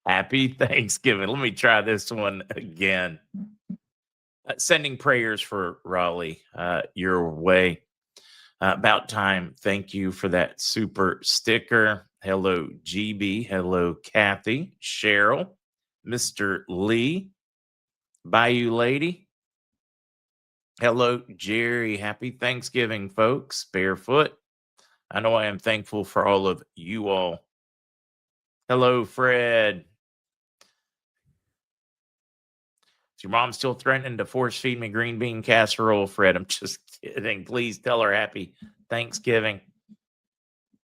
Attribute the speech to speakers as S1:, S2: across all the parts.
S1: Happy Thanksgiving. Let me try this one again. Sending prayers for Raleigh your way. About time. Thank you for that super sticker. Hello, GB. Hello, Kathy, Cheryl, Mr. Lee, Bayou Lady. Hello, Jerry. Happy Thanksgiving, folks. Barefoot. I know I am thankful for all of you all. Hello, Fred. Is your mom still threatening to force feed me green bean casserole, Fred? I'm just kidding. Please tell her happy Thanksgiving.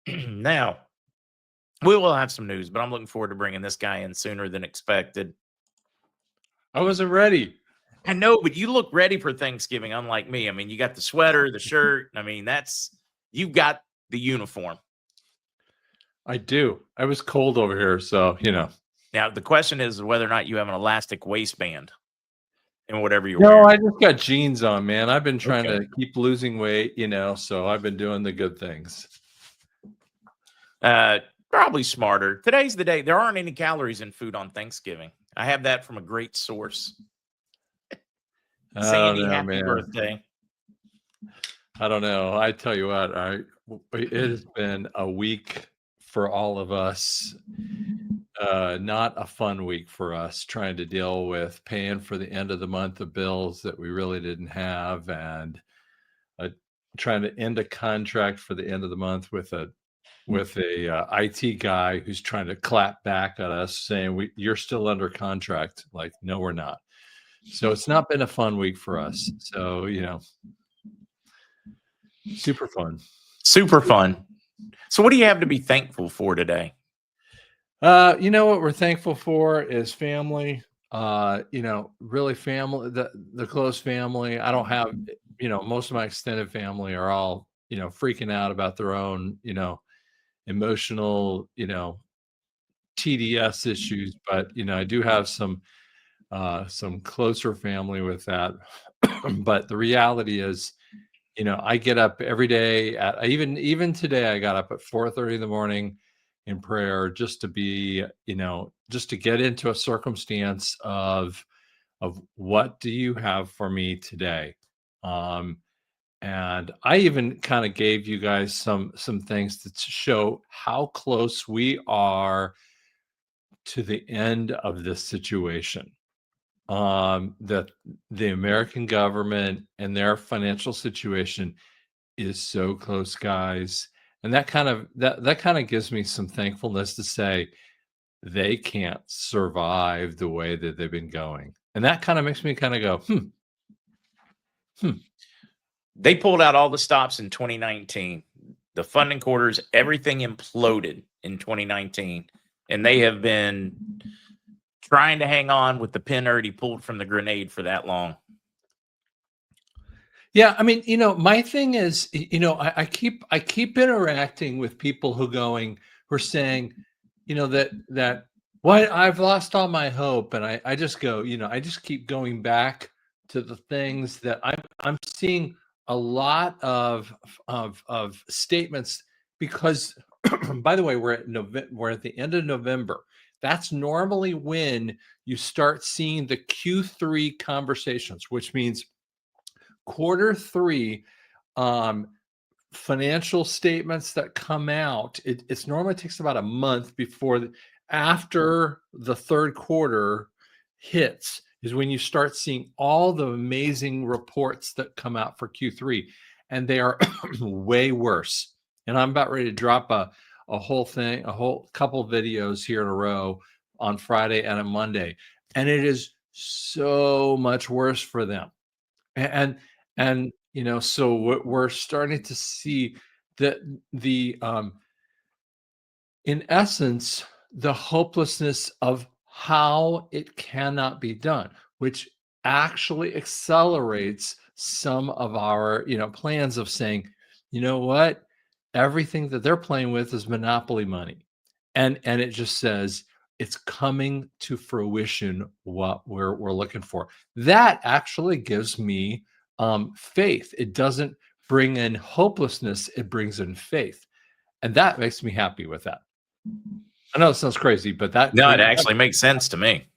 S1: Now, we will have some news, but I'm looking forward to bringing this guy in sooner than expected.
S2: I wasn't ready.
S1: I know, but you look ready for Thanksgiving, unlike me. I mean, you got the sweater, the shirt. I mean, you've got the uniform.
S2: I do. I was cold over here, so,
S1: Now, the question is whether or not you have an elastic waistband in whatever you're
S2: No,
S1: wearing.
S2: I just got jeans on, man. I've been trying to keep losing weight, so I've been doing the good things.
S1: Probably smarter. Today's the day. There aren't any calories in food on Thanksgiving. I have that from a great source. Sandy, happy birthday.
S2: I don't know. I tell you what, it has been a week for all of us. Not a fun week for us, trying to deal with paying for the end of the month of bills that we really didn't have, and trying to end a contract for the end of the month with a IT guy who's trying to clap back at us saying, you're still under contract. Like, no, we're not. So it's not been a fun week for us. So, super fun.
S1: Super fun. So what do you have to be thankful for today?
S2: What we're thankful for is family. Really family, the close family. I don't have, most of my extended family are all, freaking out about their own, emotional, TDS issues, but I do have some closer family with that. But the reality is, I get up every day even today, I got up at 4:30 in the morning in prayer just to be, just to get into a circumstance of what do you have for me today? And I even kind of gave you guys some things to show how close we are to the end of this situation. That the American government and their financial situation is so close, guys. And that kind of gives me some thankfulness to say they can't survive the way that they've been going. And that kind of makes me kind of go,
S1: They pulled out all the stops in 2019. The funding quarters, everything imploded in 2019. And they have been trying to hang on with the pin already pulled from the grenade for that long.
S2: Yeah, I mean, my thing is, I keep interacting with people who are saying, that why I've lost all my hope, and I just go, I just keep going back to the things that I'm seeing a lot of statements, because by the way, we're at the end of November. That's normally when you start seeing the Q3 conversations, which means quarter three financial statements that come out. It's normally takes about a month after the third quarter hits is when you start seeing all the amazing reports that come out for Q3, and they are way worse. And I'm about ready to drop a whole couple of videos here in a row on Friday and on Monday, and it is so much worse for them. And so we're starting to see that in essence, the hopelessness of how it cannot be done, which actually accelerates some of our, plans of saying, what, everything that they're playing with is monopoly money. And it just says it's coming to fruition what we're looking for. That actually gives me faith. It doesn't bring in hopelessness, it brings in faith. And that makes me happy with that. I know it sounds crazy, but that
S1: No, it actually makes sense to me.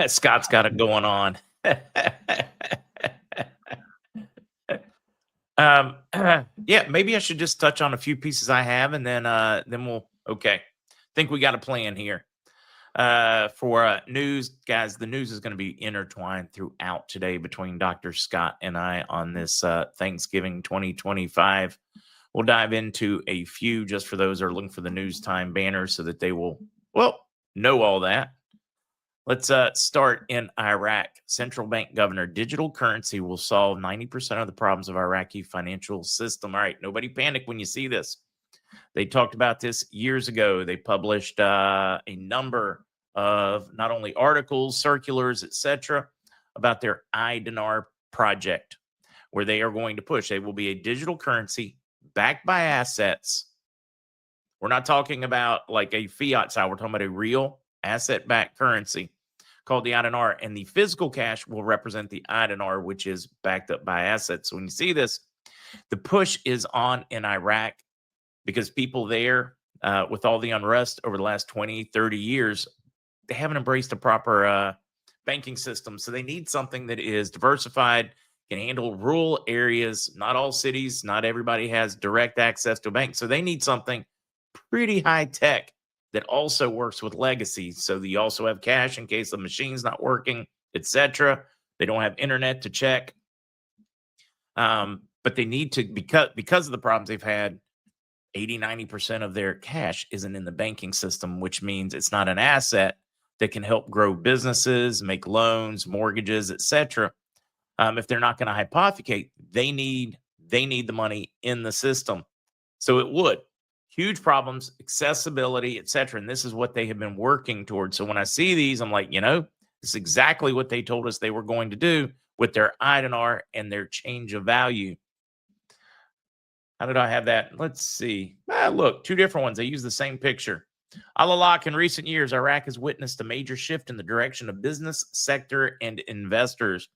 S1: Scott's got it going on. Yeah, maybe I should just touch on a few pieces I have, and then we'll. Okay, think we got a plan here. For news, guys, the news is going to be intertwined throughout today between Dr. Scott and I on this Thanksgiving 2025. We'll dive into a few just for those that are looking for the news time banners so that they will, well, know all that. Let's start in Iraq. Central bank governor, digital currency will solve 90% of the problems of Iraqi financial system. All right, nobody panic when you see this. They talked about this years ago. They published a number of not only articles, circulars, etc., about their iDinar project, where they are going to push. They will be a digital currency backed by assets. We're not talking about like a fiat style. We're talking about a real asset-backed currency called the iDinar, and the physical cash will represent the iDinar, which is backed up by assets. So when you see this, the push is on in Iraq because people there, with all the unrest over the last 20, 30 years, they haven't embraced a proper banking system. So they need something that is diversified, can handle rural areas. Not all cities, not everybody has direct access to a bank. So they need something pretty high tech that also works with legacy. So you also have cash in case the machine's not working, etc. They don't have internet to check. But they need to, because of the problems they've had, 80, 90% of their cash isn't in the banking system, which means it's not an asset that can help grow businesses, make loans, mortgages, etc. If they're not going to hypothecate, they need the money in the system. So it would. Huge problems, accessibility, etc. And this is what they have been working towards. So when I see these, I'm like, this is exactly what they told us they were going to do with their iDinar and their change of value. How did I have that? Let's see. Look, two different ones. They use the same picture. Alalak, in recent years, Iraq has witnessed a major shift in the direction of business sector and investors.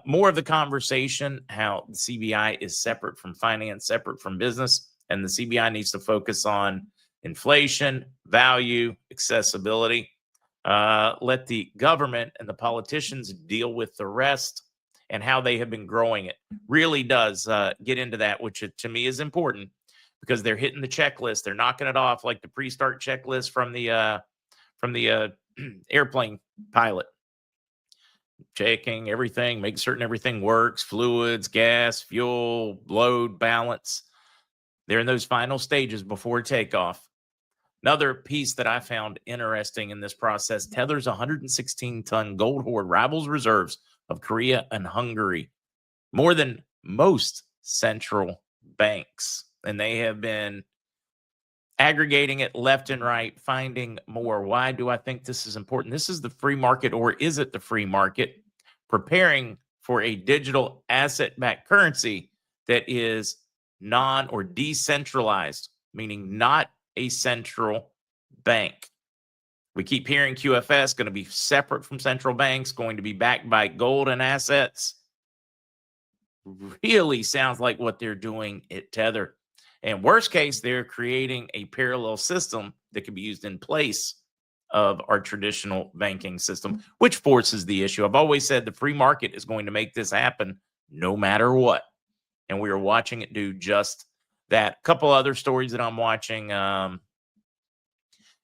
S1: More of the conversation, how the CBI is separate from finance, separate from business, and the CBI needs to focus on inflation, value, accessibility. Let the government and the politicians deal with the rest and how they have been growing it. Really does get into that, which to me is important because they're hitting the checklist. They're knocking it off like the pre-start checklist from the airplane pilot. Checking everything, make certain everything works, fluids, gas, fuel, load, balance. They're in those final stages before takeoff. Another piece that I found interesting in this process, Tether's 116-ton gold hoard rivals reserves of Korea and Hungary, more than most central banks. And they have been aggregating it left and right, finding more. Why do I think this is important? This is the free market, or is it the free market, preparing for a digital asset-backed currency that is non or decentralized, meaning not a central bank. We keep hearing QFS going to be separate from central banks, going to be backed by gold and assets. Really sounds like what they're doing at Tether. And worst case, they're creating a parallel system that can be used in place of our traditional banking system, which forces the issue. I've always said the free market is going to make this happen no matter what. And we are watching it do just that. A couple other stories that I'm watching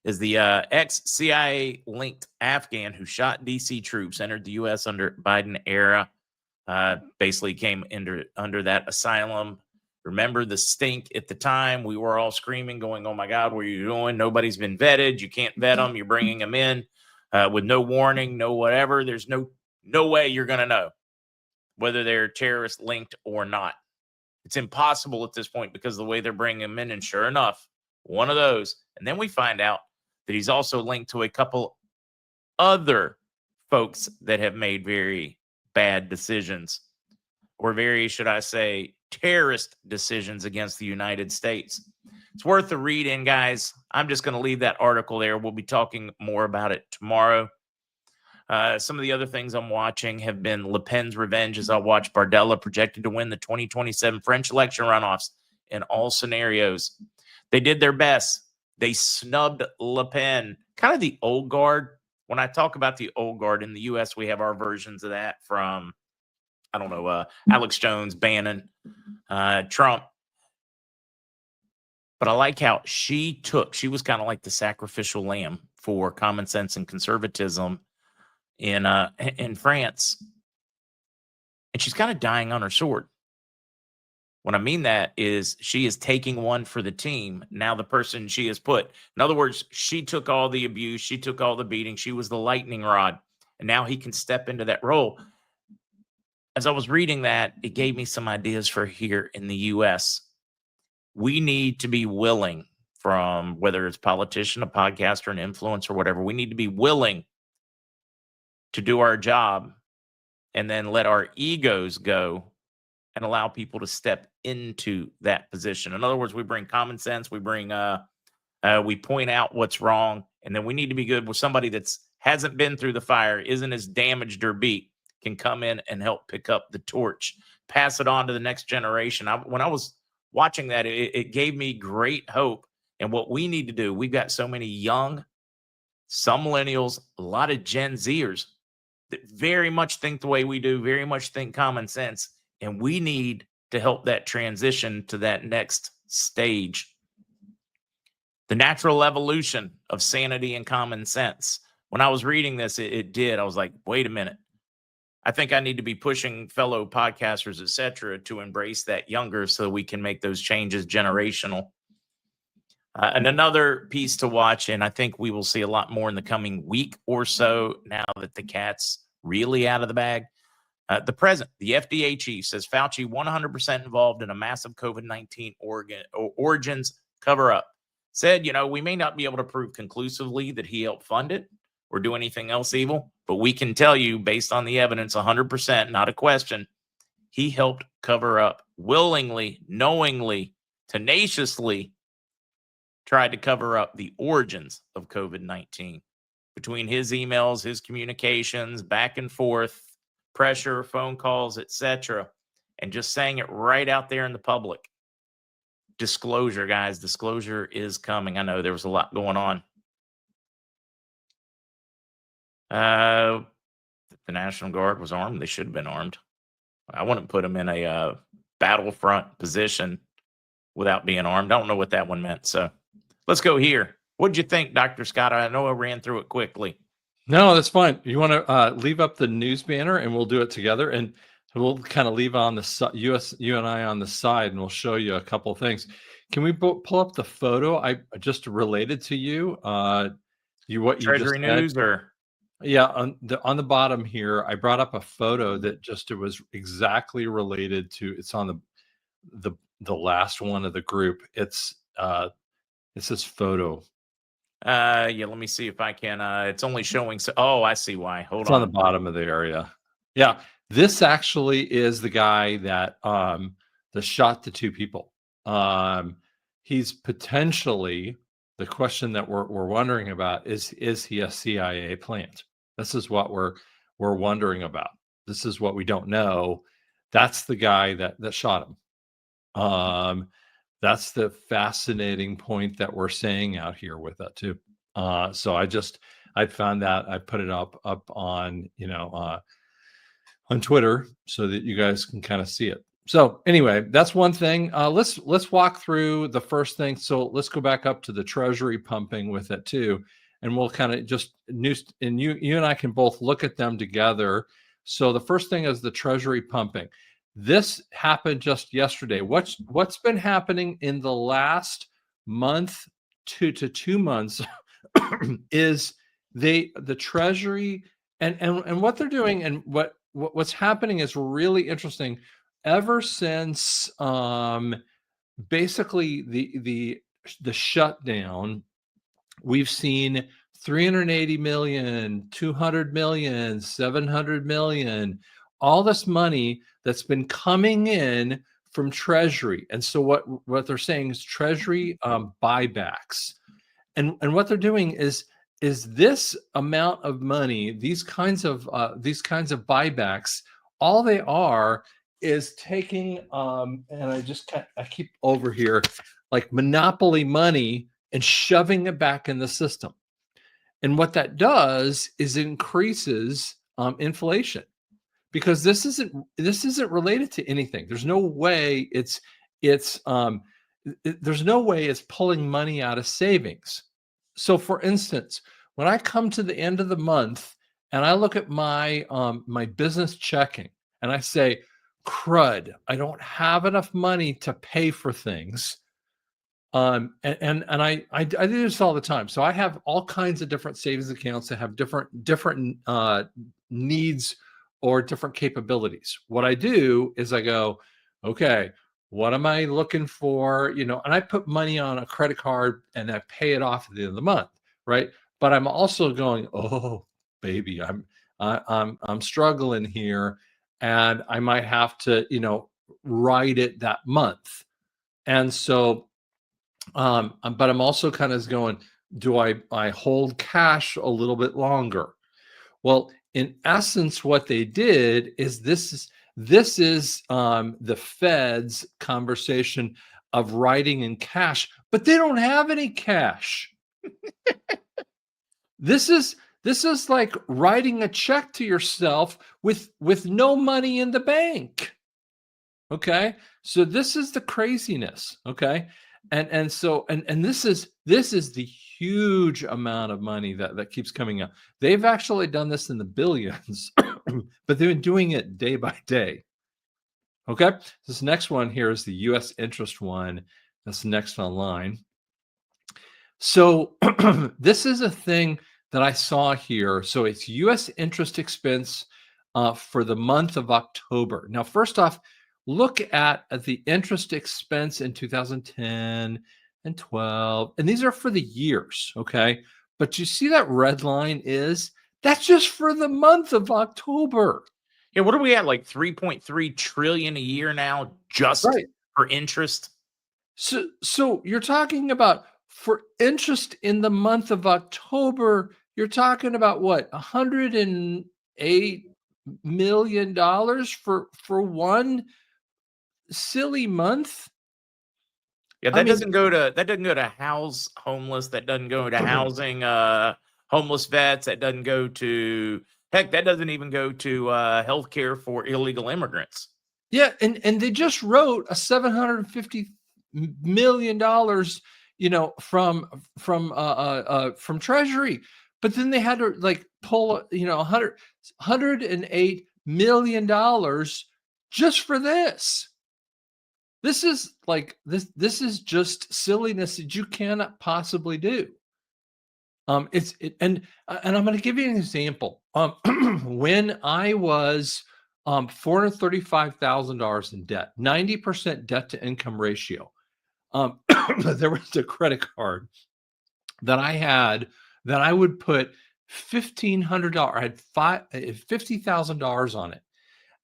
S1: is the ex-CIA linked Afghan who shot DC troops, entered the U.S. under Biden era, basically came under that asylum. Remember the stink at the time? We were all screaming, going, oh my God, what are you doing? Nobody's been vetted. You can't vet them. You're bringing them in with no warning, no whatever. There's no way you're going to know whether they're terrorist linked or not. It's impossible at this point because of the way they're bringing them in. And sure enough, one of those. And then we find out that he's also linked to a couple other folks that have made very bad decisions, or very, should I say, terrorist decisions against the United States. It's worth a read in, guys. I'm just going to leave that article there. We'll be talking more about it tomorrow. Some of the other things I'm watching have been Le Pen's revenge, as I watch Bardella projected to win the 2027 French election runoffs. in all scenarios. They did their best. They snubbed Le Pen, kind of the old guard. When I talk about the old guard in the US, we have our versions of that from, I don't know, Alex Jones, Bannon, Trump. But I like how she was kind of like the sacrificial lamb for common sense and conservatism in France. And she's kind of dying on her sword. What I mean that is she is taking one for the team. Now the person she has put. In other words, she took all the abuse. She took all the beating. She was the lightning rod. And now he can step into that role. As I was reading that, it gave me some ideas for here in the U.S. We need to be willing, from whether it's a politician, a podcaster, an influencer, whatever, we need to be willing to do our job and then let our egos go and allow people to step into that position. In other words, we bring common sense, we bring we point out what's wrong, and then we need to be good with somebody that's hasn't been through the fire, isn't as damaged or beat, can come in and help pick up the torch, pass it on to the next generation. When I was watching that, it gave me great hope. And what we need to do, we've got so many young, some millennials, a lot of Gen Zers that very much think the way we do, very much think common sense. And we need to help that transition to that next stage. The natural evolution of sanity and common sense. When I was reading this, it did. I was like, wait a minute. I think I need to be pushing fellow podcasters, et cetera, to embrace that younger so we can make those changes generational. And another piece to watch, and I think we will see a lot more in the coming week or so now that the cat's really out of the bag. The president, the FDA chief, says Fauci 100% involved in a massive COVID-19 origins cover-up. Said, we may not be able to prove conclusively that he helped fund it or do anything else evil, but we can tell you, based on the evidence, 100%, not a question, he helped cover up, willingly, knowingly, tenaciously tried to cover up the origins of COVID-19 between his emails, his communications, back and forth, pressure, phone calls, etc., and just saying it right out there in the public. Disclosure, guys. Disclosure is coming. I know there was a lot going on. The National Guard was armed. They should have been armed. I wouldn't put them in a battlefront position without being armed. I don't know what that one meant. So let's go here. What did you think, Dr. Scott? I know I ran through it quickly.
S2: No, that's fine. You want to leave up the news banner and we'll do it together. And we'll kind of leave on the you and I on the side, and we'll show you a couple of things. Can we pull up the photo I just related to you? What you
S1: Treasury
S2: just
S1: News
S2: said?
S1: Or
S2: yeah, on the bottom here, I brought up a photo that it was exactly related to. It's on the last one of the group. It's this photo.
S1: Yeah, let me see if I can. It's only showing. Oh, I see why. Hold
S2: It's
S1: on.
S2: on the bottom of the area. Yeah, this actually is the guy that shot the two people. He's potentially, the question that we're wondering about is he a CIA plant? This is what we're wondering about. This is what we don't know. That's the guy that shot him. That's the fascinating point that we're saying out here with that too. So I found that, I put it up on on Twitter so that you guys can kind of see it. So anyway, that's one thing. Let's walk through the first thing. So let's go back up to the Treasury pumping with it too, and we'll kind of just and you and I can both look at them together. So the first thing is the Treasury pumping. This happened just yesterday. What's been happening in the last month to 2 months is the Treasury and what they're doing, and what's happening is really interesting. Ever since basically the shutdown, we've seen 380 million, 200 million, 700 million, all this money that's been coming in from Treasury. And so what they're saying is Treasury buybacks. And what they're doing is this amount of money, these kinds of buybacks, all they are is taking and I keep over here like monopoly money and shoving it back in the system. And what that does is increases inflation, because this isn't related to anything. There's no way there's no way it's pulling money out of savings. So for instance, when I come to the end of the month and I look at my business checking and I say, crud, I don't have enough money to pay for things. I do this all the time. So I have all kinds of different savings accounts that have different needs or different capabilities. What I do is I go, okay, what am I looking for? And I put money on a credit card and I pay it off at the end of the month, right? But I'm also going, oh baby, I'm struggling here, and I might have to, write it that month. And so but I'm also kind of going, do I hold cash a little bit longer? Well, in essence, what they did is this is the Fed's conversation of writing in cash, but they don't have any cash. This is like writing a check to yourself with no money in the bank. Okay, so this is the craziness. Okay, and so this is the huge amount of money that keeps coming up. They've actually done this in the billions, but they've been doing it day by day. Okay, this next one here is the U.S. interest one. That's next online. So this is a thing that I saw here. So it's U.S. interest expense for the month of October. Now, first off, look at the interest expense in 2010 and 12, and these are for the years, okay? But you see that red line that's just for the month of October.
S1: Yeah, what are we at? Like 3.3 trillion a year now, just
S2: Right.
S1: for interest.
S2: So you're talking about for interest in the month of October, you're talking about what, $108 million for one silly month?
S1: Yeah,
S2: I mean,
S1: doesn't go to house homeless. That doesn't go to housing homeless vets. That doesn't go to heck. That doesn't even go to healthcare for illegal immigrants.
S2: yeah, and they just wrote a $750 million, from Treasury, but then they had to like pull, $108 million just for this. This is like this is just silliness that you cannot possibly do. And I'm going to give you an example. When I was $435,000 in debt, 90% debt to income ratio, there was a credit card that I had that I would put $1,500. I had $50,000 on it,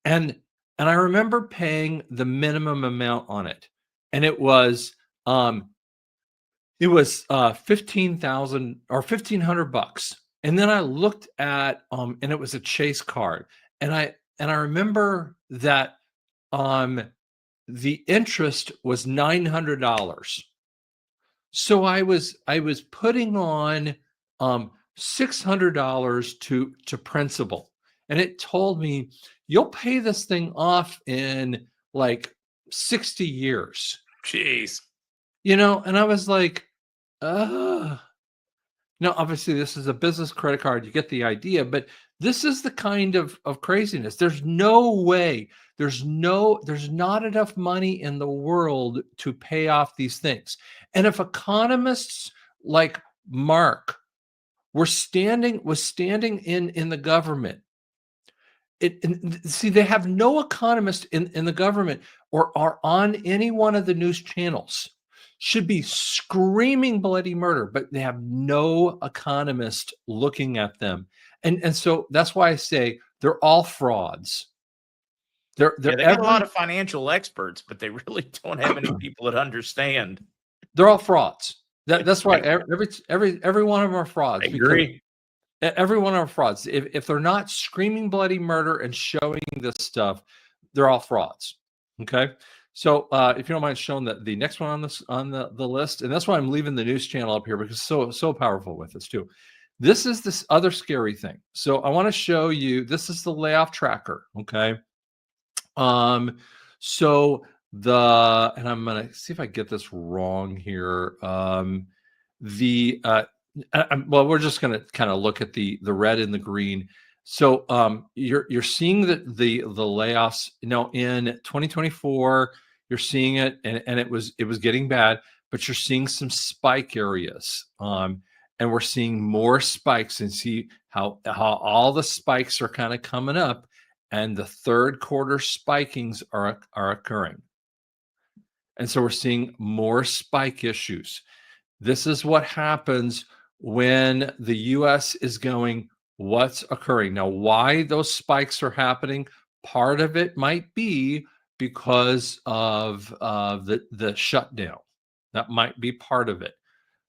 S2: and I remember paying the minimum amount on it, and it was 15,000 or $1,500. And then I looked at and it was a Chase card, and I remember that the interest was $900. So I was putting on $600 to principal, and it told me you'll pay this thing off in like 60 years.
S1: Jeez.
S2: And I was like, now obviously this is a business credit card, you get the idea, but this is the kind of craziness. There's no way, there's not enough money in the world to pay off these things. And if economists like Mark was standing in the government, see, they have no economist in the government or are on any one of the news channels should be screaming bloody murder, but they have no economist looking at them. And so that's why I say they're all frauds.
S1: They got a lot of financial experts, but they really don't have any people that understand.
S2: They're all frauds. That's why every one of them are frauds.
S1: I agree.
S2: Every one of them are frauds. If they're not screaming bloody murder and showing this stuff, they're all frauds. Okay. So if you don't mind showing the next one on this on the list, and that's why I'm leaving the news channel up here because it's so powerful with this too. This is this other scary thing. So I want to show you. This is the layoff tracker. Okay. Um, so and I'm gonna see if I get this wrong here. The well, we're just gonna kind of look at the red and the green. So you're seeing that the layoffs, in 2024, you're seeing it, and it was getting bad, but you're seeing some spike areas. And we're seeing more spikes, and see how all the spikes are kind of coming up, and the third quarter spikings are occurring. And so we're seeing more spike issues. This is what happens when the US is going, what's occurring? Now, why those spikes are happening, part of it might be because of the shutdown. That might be part of it.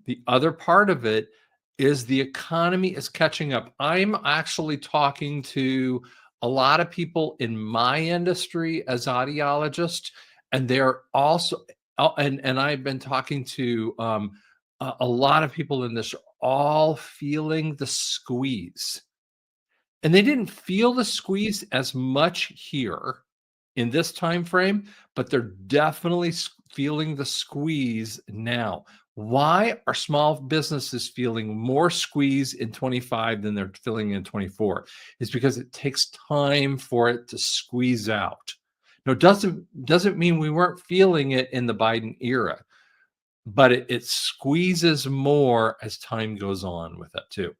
S2: The other part of it is the economy is catching up. I'm actually talking to a lot of people in my industry as audiologists, and they're also, and I've been talking to a lot of people in this, all feeling the squeeze. And they didn't feel the squeeze as much here in this time frame, but they're definitely feeling the squeeze now. Why are small businesses feeling more squeeze in 25 than they're feeling in 24? It's because it takes time for it to squeeze out. No, doesn't mean we weren't feeling it in the Biden era, but it squeezes more as time goes on with that too.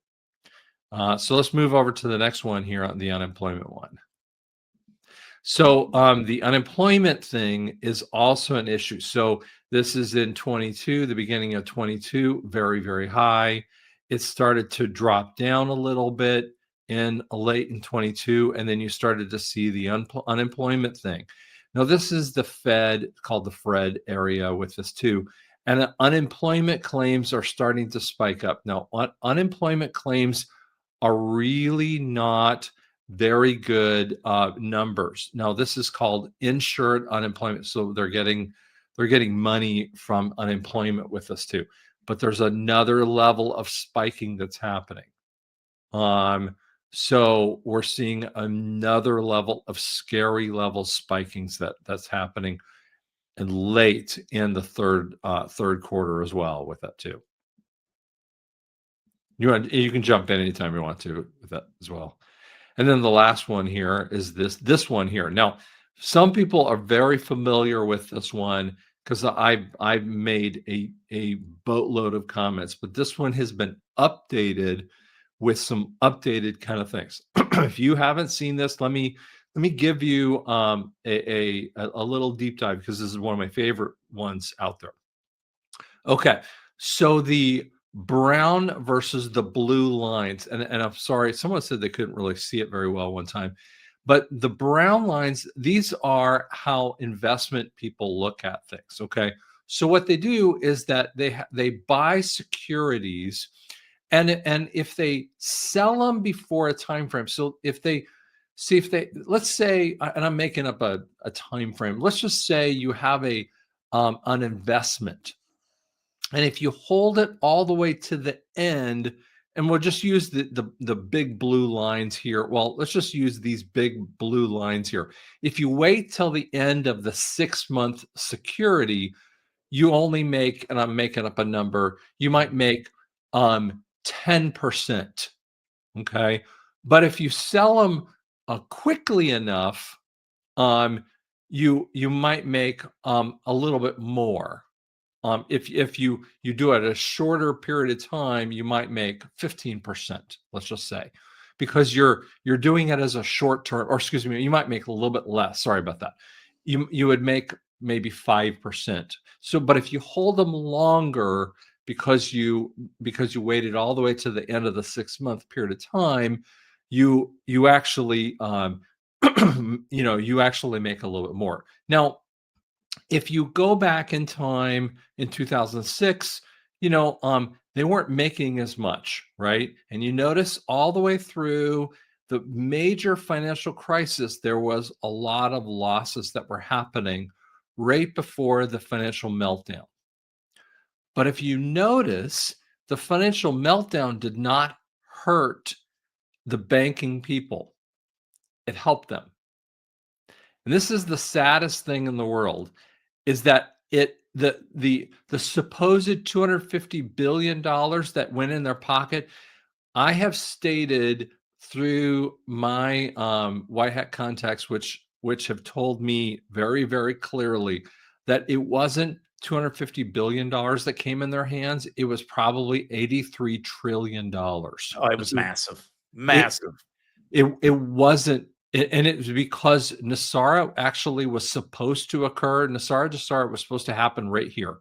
S2: So let's move over to the next one here on the unemployment one. So the unemployment thing is also an issue. So this is in 22, the beginning of 22, very, very high. It started to drop down a little bit in late in 22, and then you started to see the unemployment thing. Now, this is the Fed, called the Fred area with this too. And unemployment claims are starting to spike up. Now, unemployment claims are really not very good numbers. Now, this is called insured unemployment. So they're getting money from unemployment with us too. But there's another level of spiking that's happening. So we're seeing another level of scary level spikings that's happening, and late in the third quarter as well with that too. You can jump in anytime you want to with that as well. And then the last one here is this one here. Now, some people are very familiar with this one because I've made a boatload of comments, but this one has been updated with some updated kind of things. If you haven't seen this, let me give you a little deep dive, because this is one of my favorite ones out there. Okay, so the brown versus the blue lines, and I'm sorry, someone said they couldn't really see it very well one time, but the brown lines, these are how investment people look at things. Okay, so what they do is that they buy securities, and if they sell them before a time frame, so if they let's say, and I'm making up a time frame, let's just say you have an investment, and if you hold it all the way to the end, and we'll just use the big blue lines here. Well, let's just use these big blue lines here. If you wait till the end of the 6-month security, you only make, and I'm making up a number, you might make 10%. Okay. But if you sell them quickly enough, you might make a little bit more. If you do it at a shorter period of time, you might make 15%, let's just say, because you're doing it as a short term, or excuse me, you might make a little bit less. Sorry about that. You would make maybe 5%. So, but if you hold them longer, because you waited all the way to the end of the 6-month period of time, you actually you actually make a little bit more. Now, if you go back in time in 2006, they weren't making as much, right? And you notice all the way through the major financial crisis, there was a lot of losses that were happening right before the financial meltdown. But if you notice, the financial meltdown did not hurt the banking people. It helped them. And this is the saddest thing in the world, is that the supposed $250 billion that went in their pocket, I have stated through my white hat contacts, which have told me very, very clearly that it wasn't $250 billion that came in their hands. It was probably $83 trillion.
S1: Oh, it was massive.
S2: It wasn't, and it was because Nasara actually was supposed to occur. Nasara was supposed to happen right here.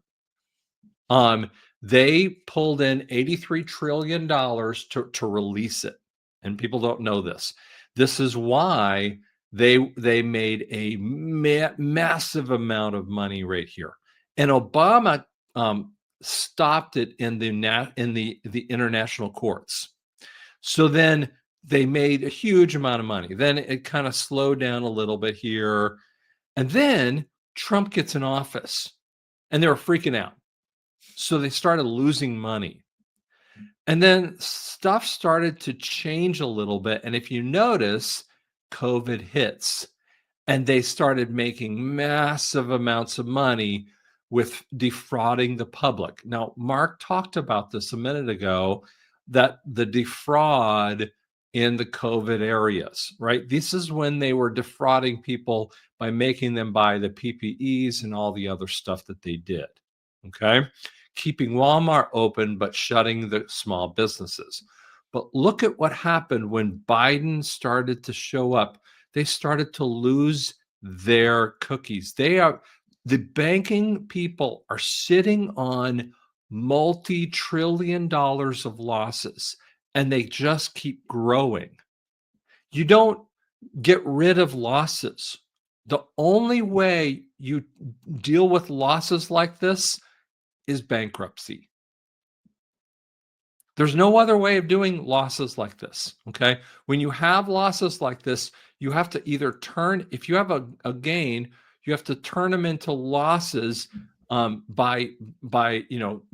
S2: They pulled in $83 trillion to release it, and people don't know this. This is why they made a massive amount of money right here, and Obama stopped it in the international courts. So then they made a huge amount of money. Then it kind of slowed down a little bit here, and then Trump gets in office, and they were freaking out. So they started losing money. And then stuff started to change a little bit. And if you notice, COVID hits, and they started making massive amounts of money with defrauding the public. Now, Mark talked about this a minute ago, that the defraud in the COVID areas, right? This is when they were defrauding people by making them buy the PPEs and all the other stuff that they did. Okay. Keeping Walmart open, but shutting the small businesses. But look at what happened when Biden started to show up. They started to lose their cookies. The banking people are sitting on multi-trillion dollars of losses, and they just keep growing. You don't get rid of losses. The only way you deal with losses like this is bankruptcy. There's no other way of doing losses like this. Okay. When you have losses like this, you have to either turn, if you have a gain, you have to turn them into losses by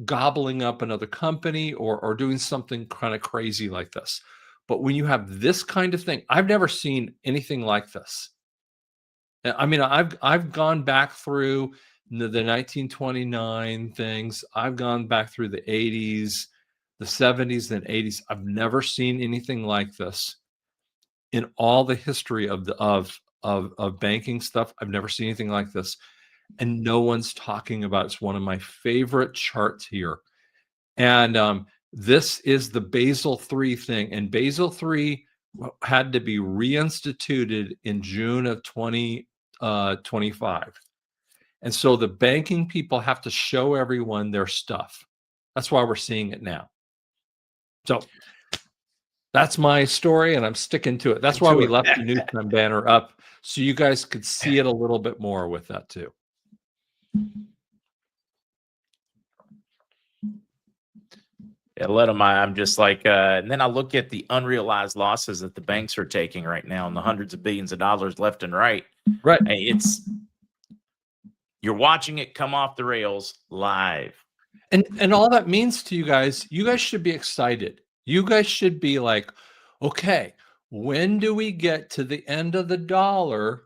S2: gobbling up another company or doing something kind of crazy like this. But when you have this kind of thing, I've never seen anything like this. I mean, I've gone back through the 1929 things. I've gone back through the 80s, the 70s, and 80s. I've never seen anything like this in all the history of banking stuff. I've never seen anything like this, and no one's talking about it. It's one of my favorite charts here, and this is the Basel III thing. And Basel III had to be reinstituted in June of 2025. And so the banking people have to show everyone their stuff. That's why we're seeing it now. So that's my story, and I'm sticking to it. That's why we left the Newstime banner up, so you guys could see it a little bit more with that too.
S1: Yeah, let them. I'm just like, and then I look at the unrealized losses that the banks are taking right now, and the hundreds of billions of dollars left and right.
S2: Right.
S1: You're watching it come off the rails live.
S2: And all that means to you guys should be excited. You guys should be like, okay, when do we get to the end of the dollar?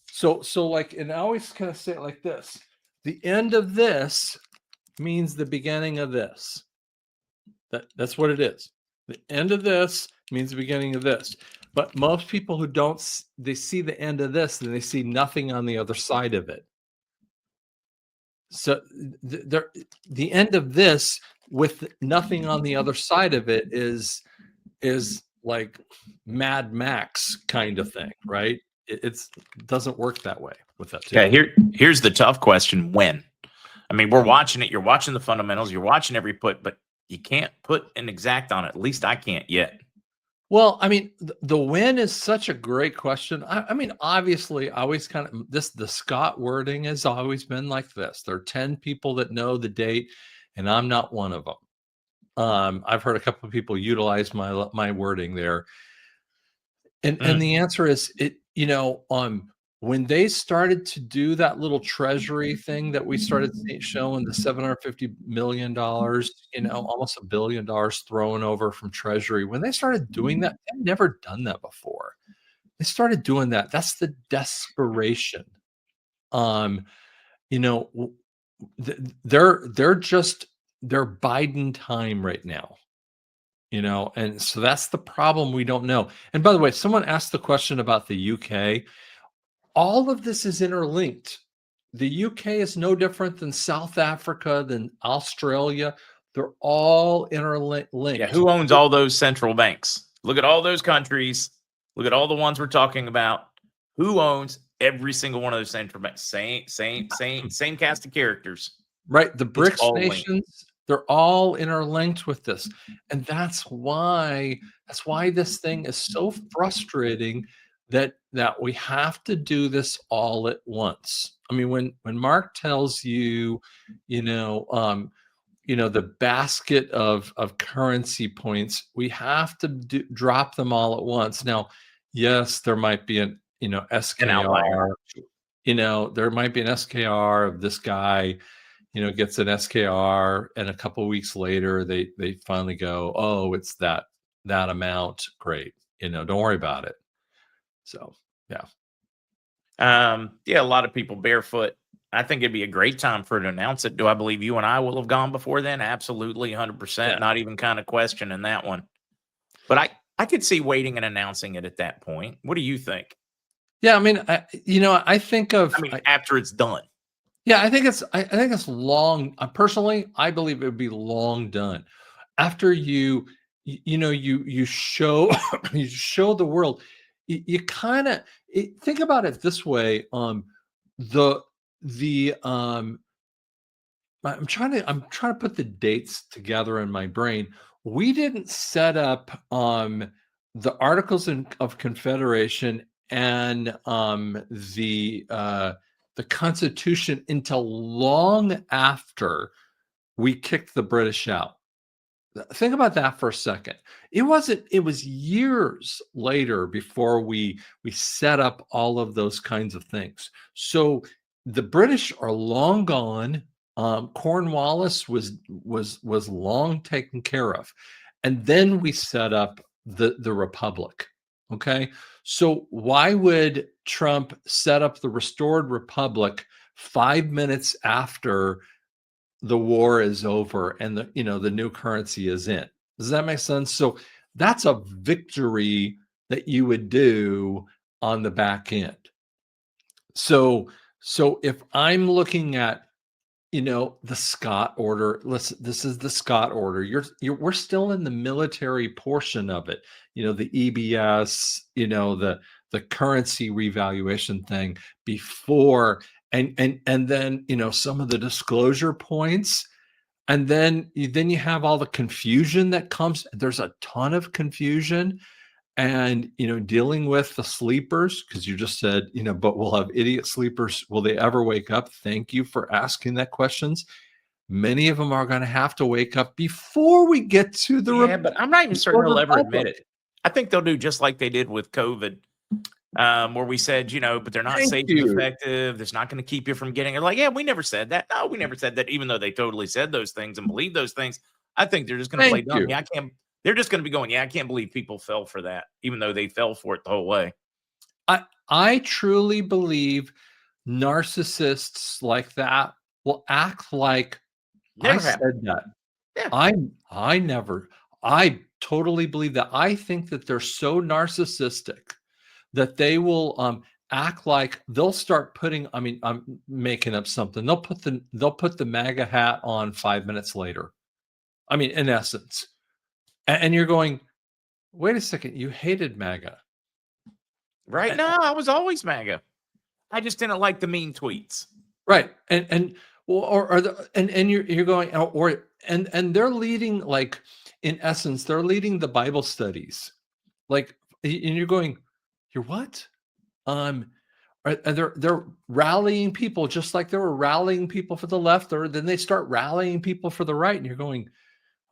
S2: So like, and I always kind of say it like this: the end of this means the beginning of this. That's what it is. The end of this means the beginning of this. But most people who don't, they see the end of this and they see nothing on the other side of it. So the end of this with nothing on the other side of it is like Mad Max kind of thing, right? It doesn't work that way with that too.
S1: Okay, here's the tough question: when? I mean, we're watching it. You're watching the fundamentals. You're watching every put, but you can't put an exact on it. At least I can't yet.
S2: Well, I mean, the when is such a great question. I mean, obviously, I always kind of the Scott wording has always been like this. There are 10 people that know the date, and I'm not one of them. I've heard a couple of people utilize my wording there. And the answer is when they started to do that little treasury thing that we started showing the $750 million, almost $1 billion thrown over from treasury, when they started doing that, they've never done that before. They started doing that. That's the desperation. They're Biden time right now. And so that's the problem. We don't know. And by the way, someone asked the question about the UK. All of this is interlinked. The UK is no different than South Africa, than Australia. They're all interlinked.
S1: Yeah, who owns all those central banks? Look at all those countries. Look at all the ones we're talking about. Who owns every single one of those central banks? Same cast of characters.
S2: Right. The BRICS nations, they're all interlinked with this. And that's why this thing is so frustrating that we have to do this all at once. I mean, when Mark tells you, the basket of currency points, we have to drop them all at once. Now, yes, there might be an SKR. There might be an SKR of this guy, gets an SKR, and a couple of weeks later they finally go, oh, it's that amount. Great. Don't worry about it. So, yeah.
S1: A lot of people barefoot. I think it'd be a great time for it to announce it. Do I believe you and I will have gone before then? Absolutely, 100%. Yeah. Not even kind of questioning that one. But I could see waiting and announcing it at that point. What do you think?
S2: Yeah, I mean, I think
S1: after it's done.
S2: Yeah, I think it's long. Personally, I believe it would be long done. After you show you show the world. You kind of think about it this way. I'm trying to put the dates together in my brain. We didn't set up the Articles of Confederation and the Constitution until long after we kicked the British out. Think about that for a second. It was years later before we set up all of those kinds of things. So the British are long gone. Cornwallis was long taken care of. And then we set up the Republic. Okay. So why would Trump set up the restored Republic 5 minutes after the war is over and the new currency is in? Does that make sense? So that's a victory that you would do on the back end. So if I'm looking at the Scott order, this is the Scott order. We're still in the military portion of it. The EBS, the currency revaluation thing before. And then some of the disclosure points, and then you have all the confusion that comes. There's a ton of confusion, and dealing with the sleepers, because you just said but we'll have idiot sleepers. Will they ever wake up? Thank you for asking that questions. Many of them are going to have to wake up before we get to the
S1: but I'm not even certain they'll ever admit it. I think they'll do just like they did with COVID. Where we said, but they're not safe and effective. That's not going to keep you from getting it. Like, yeah, we never said that. No, we never said that, even though they totally said those things and believe those things. I think they're just going to play dumb. Yeah, they're just going to be going, yeah, I can't believe people fell for that, even though they fell for it the whole way.
S2: I truly believe narcissists like that will act like I said that. Yeah. I totally believe that. I think that they're so narcissistic that they will act like they'll start putting. I mean, I'm making up something. They'll put the MAGA hat on 5 minutes later. I mean, in essence, and you're going, wait a second, you hated MAGA,
S1: right? No, I was always MAGA. I just didn't like the mean tweets,
S2: right? And you're going, and they're leading, like, in essence, they're leading the Bible studies, like, and you're going, you're what? And they're rallying people just like they were rallying people for the left, or then they start rallying people for the right, and you're going,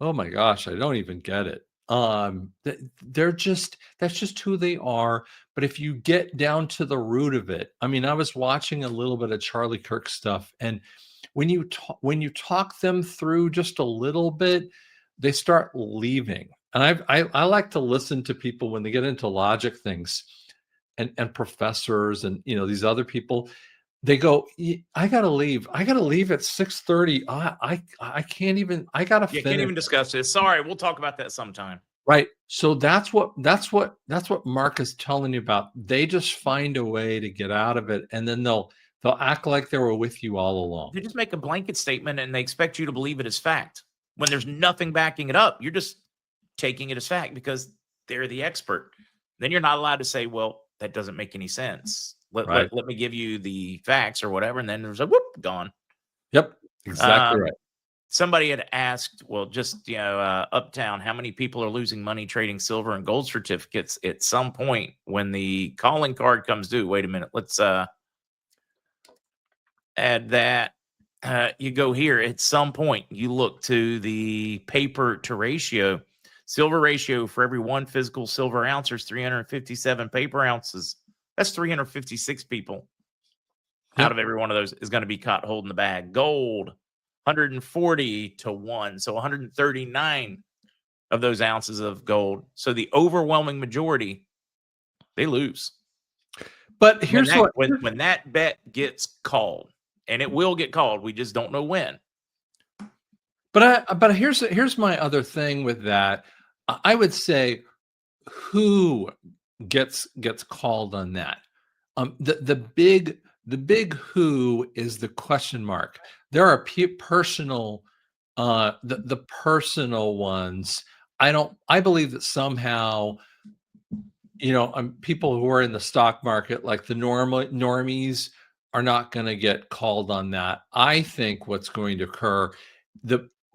S2: oh my gosh, I don't even get it. They're just that's just who they are. But if you get down to the root of it, I mean, I was watching a little bit of Charlie Kirk stuff, and when you talk them through just a little bit, they start leaving. And I like to listen to people when they get into logic things, and professors, and these other people. They go, I gotta leave. I gotta leave at 6:30. I can't even. I gotta
S1: You
S2: finish.
S1: can't even discuss this. Sorry, we'll talk about that sometime.
S2: Right. So that's what Mark is telling you about. They just find a way to get out of it, and then they'll act like they were with you all along.
S1: They just make a blanket statement and they expect you to believe it as fact when there's nothing backing it up. You're just taking it as fact because they're the expert. Then you're not allowed to say, well, that doesn't make any sense. Let me give you the facts or whatever. And then there's a whoop, gone.
S2: Yep. Exactly right.
S1: Somebody had asked, well, just, uptown, how many people are losing money trading silver and gold certificates at some point when the calling card comes due? Wait a minute. Let's add that. You go here. At some point, you look to the paper to ratio. Silver ratio for every one physical silver ounce, there's 357 paper ounces. That's 356 people out of every one of those is going to be caught holding the bag. Gold, 140 to 1. So 139 of those ounces of gold. So the overwhelming majority, they lose.
S2: But here's
S1: when that bet gets called, and it will get called, we just don't know when.
S2: But here's my other thing with that. I would say, who gets called on that? The big who is the question mark. There are personal, the personal ones. I believe that somehow, people who are in the stock market, like the normies, are not going to get called on that. I think what's going to occur,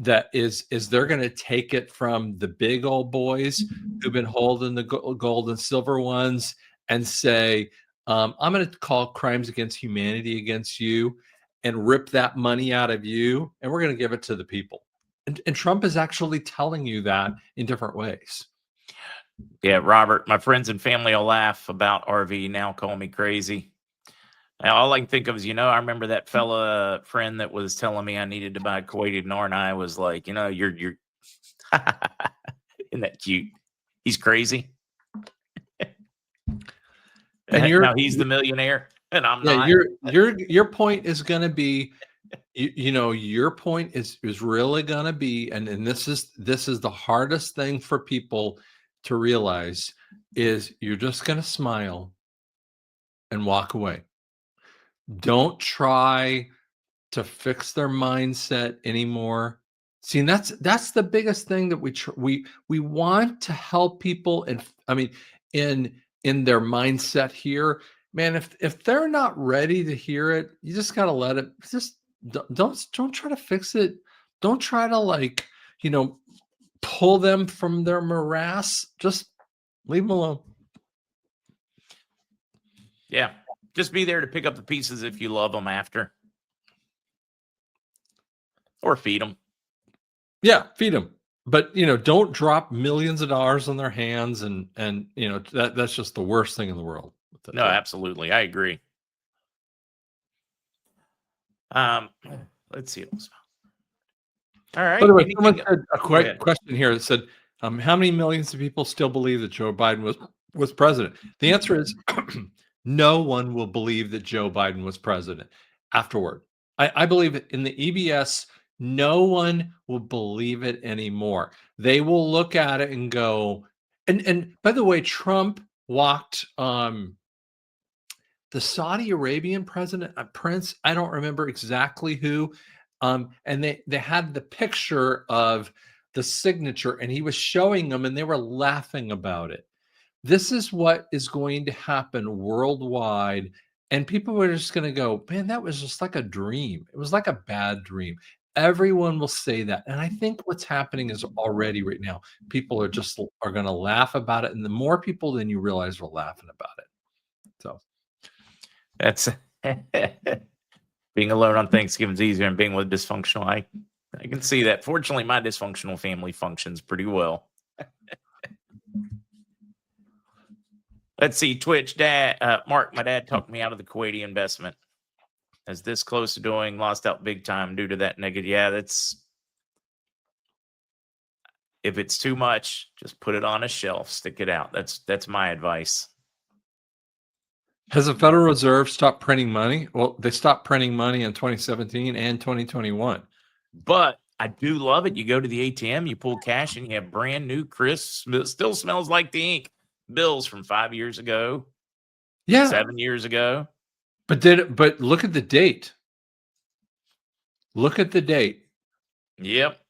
S2: that is they're going to take it from the big old boys who've been holding the gold and silver ones and say, I'm going to call crimes against humanity against you and rip that money out of you, and we're going to give it to the people. And Trump is actually telling you that in different ways.
S1: Yeah, Robert, my friends and family will laugh about RV now, call me crazy. All I can think of is, I remember that fella friend that was telling me I needed to buy Kuwaiti dinar, and I was like, you're isn't that cute? He's crazy. And now he's the millionaire, and I'm not.
S2: Your point is going to be, your point is really going to be, and this is the hardest thing for people to realize, is you're just going to smile and walk away. Don't try to fix their mindset anymore. See, and that's the biggest thing that we want to help people, and I mean, in their mindset here, man. If they're not ready to hear it, you just got to let it. Just don't try to fix it. Don't try to pull them from their morass. Just leave them alone.
S1: Yeah. Just be there to pick up the pieces if you love them after. Or feed them. Yeah,
S2: feed them. But, don't drop millions of dollars on their hands, and that's just the worst thing in the world.
S1: No, absolutely. I agree. Let's see. All right.
S2: By the way, someone had a question here that said, how many millions of people still believe that Joe Biden was president? The answer is no one will believe that Joe Biden was president afterward. I believe in the EBS, no one will believe it anymore. They will look at it and go, and by the way, Trump walked the Saudi Arabian president, Prince, I don't remember exactly who, and they had the picture of the signature, and he was showing them, and they were laughing about it. This is what is going to happen worldwide. And people are just going to go, man, that was just like a dream. It was like a bad dream. Everyone will say that. And I think what's happening is already right now, people are going to laugh about it. And the more people than you realize are laughing about it. So
S1: that's being alone on Thanksgiving is easier than being with dysfunctional. I can see that. Fortunately, my dysfunctional family functions pretty well. Let's see. Twitch dad, Mark, my dad talked me out of the Kuwaiti investment. As this close to doing, lost out big time due to that negative. Yeah, that's, if it's too much, just put it on a shelf, stick it out. That's my advice.
S2: Has the Federal Reserve stopped printing money? Well, they stopped printing money in 2017 and 2021.
S1: But I do love it. You go to the ATM, you pull cash, and you have brand new, crisp, still smells like the ink bills from 5 years ago,
S2: Yeah,
S1: 7 years ago.
S2: but look at the date. Look at the date.
S1: Yep.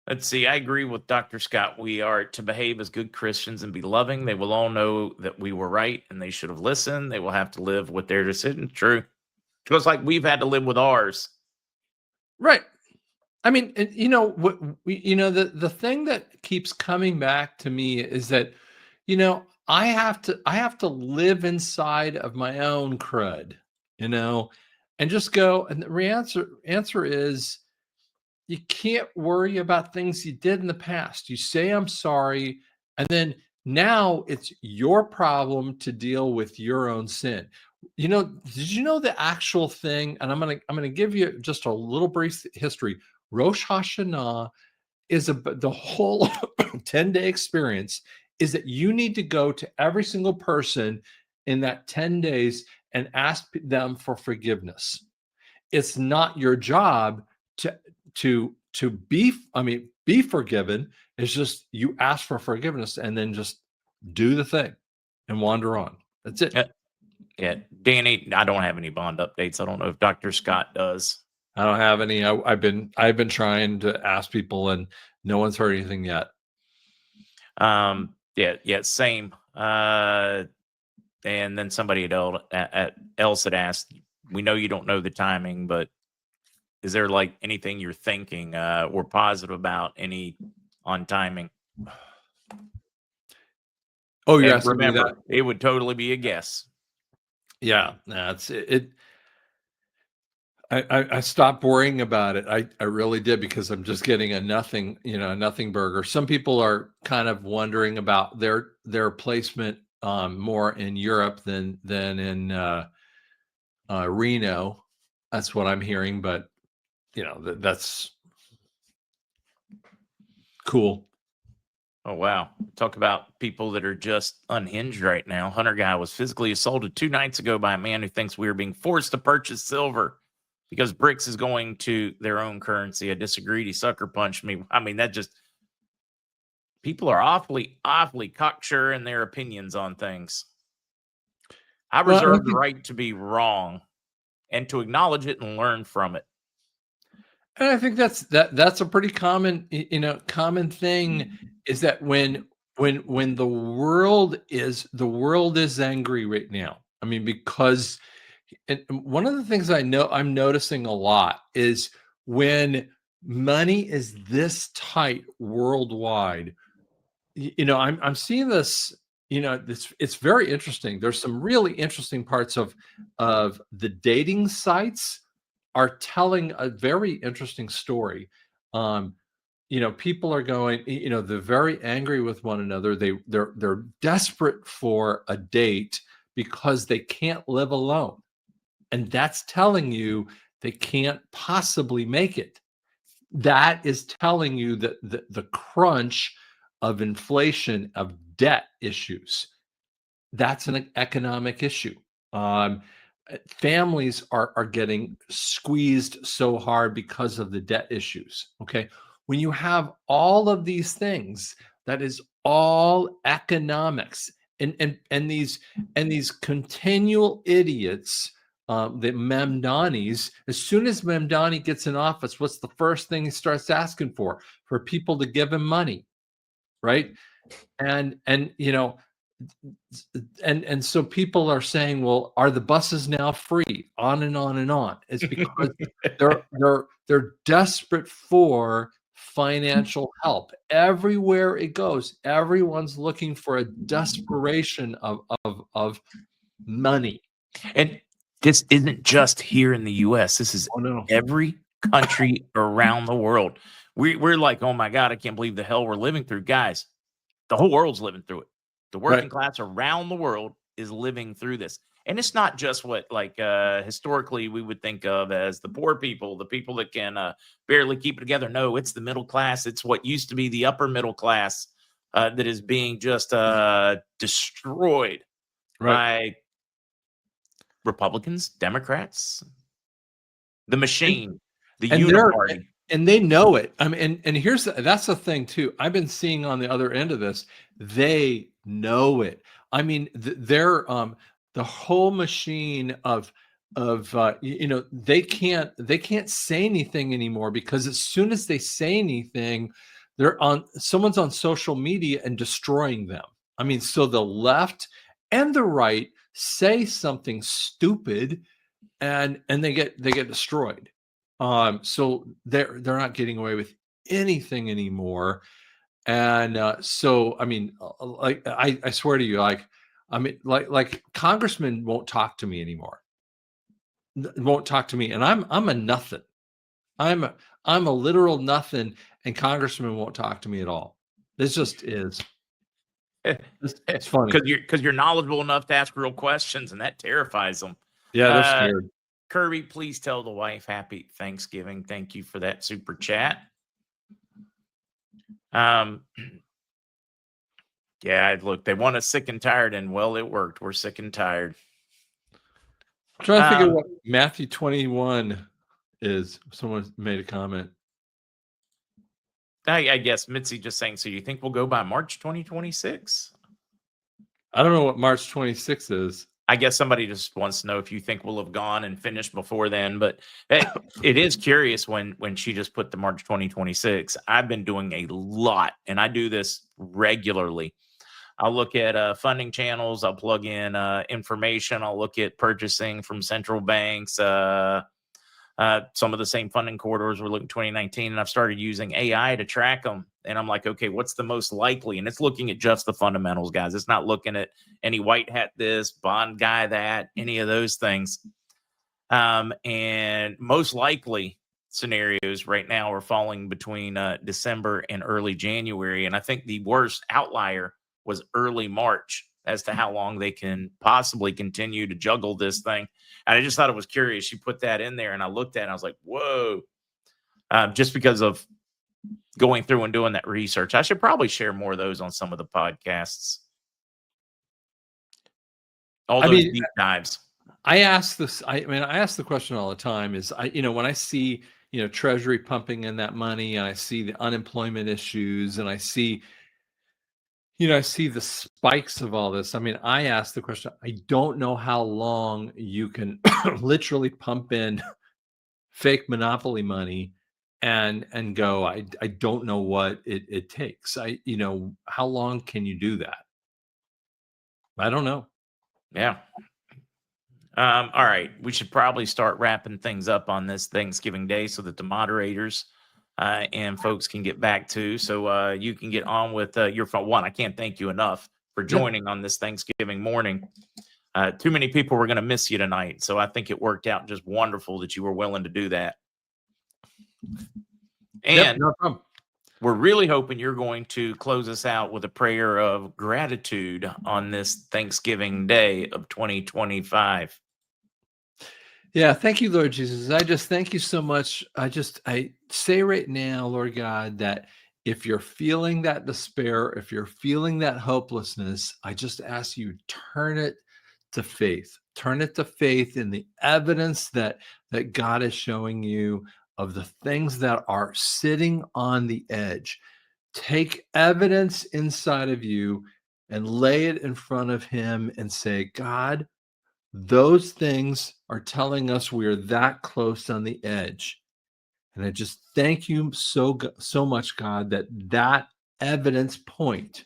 S1: Let's see. I agree with Dr. Scott. We are to behave as good Christians and be loving. They will all know that we were right and they should have listened. They will have to live with their decision. True. Just like we've had to live with ours.
S2: Right. I mean, you know what? The thing that keeps coming back to me is that, I have to live inside of my own crud, and just go. And the answer is, you can't worry about things you did in the past. You say I'm sorry, and then now it's your problem to deal with your own sin. Did you know the actual thing? And I'm gonna give you just a little brief history. Rosh Hashanah is the whole 10-day experience is that you need to go to every single person in that 10 days and ask them for forgiveness. It's not your job to be forgiven. It's just you ask for forgiveness and then just do the thing and wander on. That's it.
S1: Yeah, Danny, I don't have any bond updates. I don't know if Dr. Scott does.
S2: I don't have any. I've been trying to ask people and no one's heard anything yet.
S1: Yeah, same. And then somebody else had asked, we know you don't know the timing, but is there like anything you're thinking or positive about any on timing?
S2: Oh,
S1: yeah.
S2: yes.
S1: Remember, it would totally be a guess.
S2: Yeah, that's it. I stopped worrying about it. I really did, because I'm just getting a nothing burger. Some people are kind of wondering about their placement more in Europe than in Reno. That's what I'm hearing, but that's cool.
S1: Oh, wow. Talk about people that are just unhinged right now. Hunter guy was physically assaulted 2 nights ago by a man who thinks we are being forced to purchase silver because BRICS is going to their own currency. I disagreed. He sucker punched me. I mean, that just, people are awfully cocksure in their opinions on things. I reserve the right to be wrong and to acknowledge it and learn from it.
S2: And I think that's a pretty common thing, is that when the world is angry right now. I mean, because one of the things I'm noticing a lot is when money is this tight worldwide, I'm seeing this, it's very interesting. There's some really interesting parts of the dating sites are telling a very interesting story. People are going, they're very angry with one another. They're desperate for a date because they can't live alone. And that's telling you they can't possibly make it. That is telling you that the crunch of inflation, of debt issues, that's an economic issue. Families are getting squeezed so hard because of the debt issues. Okay. When you have all of these things, that is all economics. And these continual idiots, the Mamdanis, as soon as Mamdani gets in office, what's the first thing he starts asking for? For people to give him money, right? And so people are saying, well, are the buses now free? On and on and on. It's because they're desperate for financial help. Everywhere it goes, everyone's looking for a desperation of money.
S1: And this isn't just here in the US. This is every country around the world. We're like, oh my God, I can't believe the hell we're living through. Guys, the whole world's living through it. The working
S2: Right.
S1: class around the world is living through this. And it's not just what historically we would think of as the poor people, the people that can barely keep it together. No, it's the middle class. It's what used to be the upper middle class that is being just destroyed
S2: Right.
S1: by Republicans, Democrats, the machine, the
S2: And they're
S1: uniparty.
S2: and they know it. I mean, and here's that's the thing too. I've been seeing on the other end of this, they know it. I mean, they're the whole machine of they can't say anything anymore, because as soon as they say anything, someone's on social media and destroying them. I mean, so the left and the right say something stupid, and they get destroyed. So they're not getting away with anything anymore. And so I mean, like I swear to you, like I mean, like congressmen won't talk to me anymore. Won't talk to me, and I'm a nothing. I'm a literal nothing, and congressmen won't talk to me at all. This just is. It's funny.
S1: Because you're knowledgeable enough to ask real questions, and that terrifies them.
S2: Yeah, they're scared.
S1: Kirby, please tell the wife happy Thanksgiving. Thank you for that super chat. Yeah, look, they want us sick and tired, and well, it worked. We're sick and tired.
S2: I'm trying to figure out what Matthew 21 is. Someone made a comment.
S1: I guess Mitzi just saying, so you think we'll go by March 2026?
S2: I don't know what March 26 is.
S1: I guess somebody just wants to know if you think we'll have gone and finished before then. But it is curious when she just put the March 2026. I've been doing a lot, and I do this regularly. I'll look at funding channels. I'll plug in information. I'll look at purchasing from central banks. Some of the same funding corridors we're looking 2019, and I've started using AI to track them. And I'm like, okay, what's the most likely? And it's looking at just the fundamentals, guys. It's not looking at any white hat this, bond guy that, any of those things. And most likely scenarios right now are falling between December and early January. And I think the worst outlier was early March as to how long they can possibly continue to juggle this thing. And I just thought it was curious. She put that in there, and I looked at it and I was like, whoa, just because of going through and doing that research. I should probably share more of those on some of the podcasts. All those deep dives.
S2: I ask this. I ask the question all the time. Is when I see Treasury pumping in that money, and I see the unemployment issues, and I see the spikes of all this. I mean, I ask the question. I don't know how long you can literally pump in fake monopoly money and go. I don't know what it takes. How long can you do that? I don't know.
S1: Yeah. All right. We should probably start wrapping things up on this Thanksgiving Day so that the moderators and folks can get back to. So you can get on with your phone. One, I can't thank you enough for joining on this Thanksgiving morning. Too many people were going to miss you tonight. So I think it worked out just wonderful that you were willing to do that. And
S2: no problem.
S1: We're really hoping you're going to close us out with a prayer of gratitude on this Thanksgiving Day of 2025.
S2: Yeah, thank you, Lord Jesus. I just thank you so much. I say right now, Lord God, that if you're feeling that despair, if you're feeling that hopelessness, I just ask you, turn it to faith. Turn it to faith in the evidence that God is showing you of the things that are sitting on the edge. Take evidence inside of you and lay it in front of him and say, God, those things are telling us we're that close on the edge. And I just thank you so much, God, that evidence point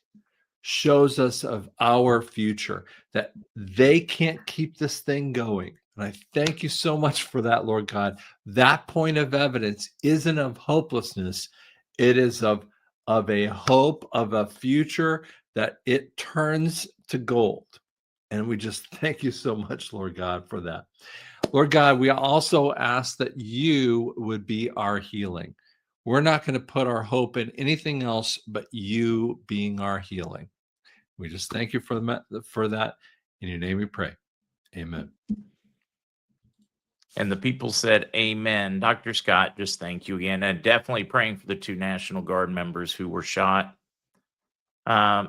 S2: shows us of our future, that they can't keep this thing going. And I thank you so much for that, Lord God. That point of evidence isn't of hopelessness. It is of a hope of a future that it turns to gold. And we just thank you so much, Lord God, for that. Lord God, we also ask that you would be our healing. We're not going to put our hope in anything else but you being our healing. We just thank you for that. In your name we pray. Amen.
S1: And the people said, amen. Dr. Scott, just thank you again. And definitely praying for the 2 National Guard members who were shot. Oh,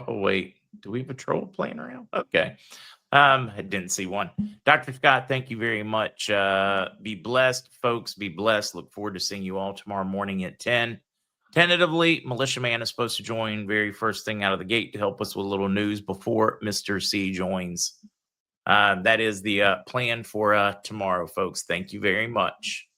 S1: wait. Do we have a troll playing around? Okay. I didn't see one. Dr. Scott, thank you very much. Be blessed, folks. Be blessed. Look forward to seeing you all tomorrow morning at 10. Tentatively, Militia Man is supposed to join very first thing out of the gate to help us with a little news before Mr. C joins. That is the plan for tomorrow, folks. Thank you very much.